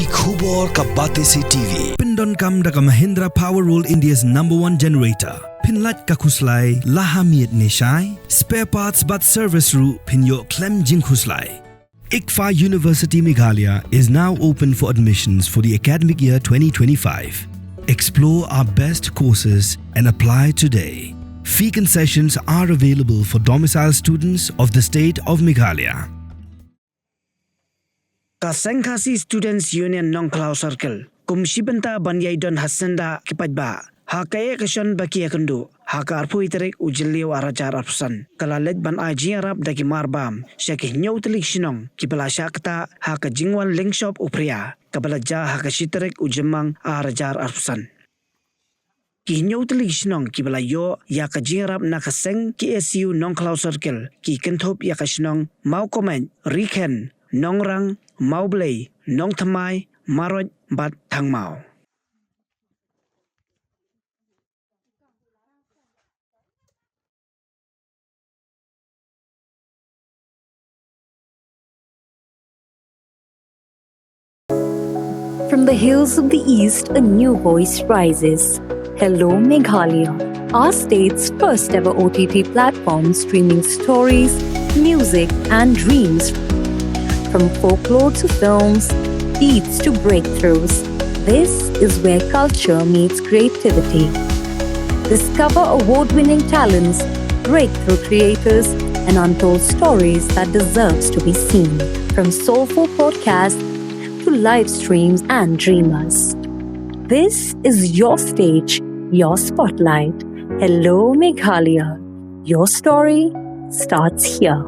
ki khubor ka bate se TV. Pindon kam da ka Mahindra Powerroll India's #1 generator. Pinlat ka khuslai lahamiet neshai. Spare parts but service ru pinyo klem jing khuslai. ICFA University Meghalaya is now open for admissions for the academic year 2025. Explore our best courses and apply today. Fee concessions are available for domicile students of the state of Meghalaya. Kasengkhasi Students Union Nongkhlaw Circle. Kumshibenta Banyaidon Hasenda Kipadba. Hakaya Kashon Bakiakundu. Haka Arpu Iterik Ujilio Arajar Arpusan. Kalalet Ban Jingïarap dagi Marbam. Syakih Nyautelik Shnong. Kibala Syakta Haka Jingwan Lyngshop Phria. Kabalaja Haka Shiterik Ujemang Arajar Arpusan. Ki Nyautelik Shnong Kibala Yo Yaka Jingïarap Naka Seng KSU Nongkhlaw Circle. Ki Kentop Yaka Shnong Mau Komen Riken Nongrang Mau Blay Nongthamai Maroj Bat Thangmau. From the hills of the east, a new voice rises. Hello Meghalaya, our state's first ever OTT platform streaming stories, music and dreams. From folklore to films, beats to breakthroughs, this is where culture meets creativity. Discover award-winning talents, breakthrough creators, and untold stories that deserves to be seen. From soulful podcasts to live streams and dreamers. This is your stage, your spotlight. Hello Meghalaya. Your story starts here.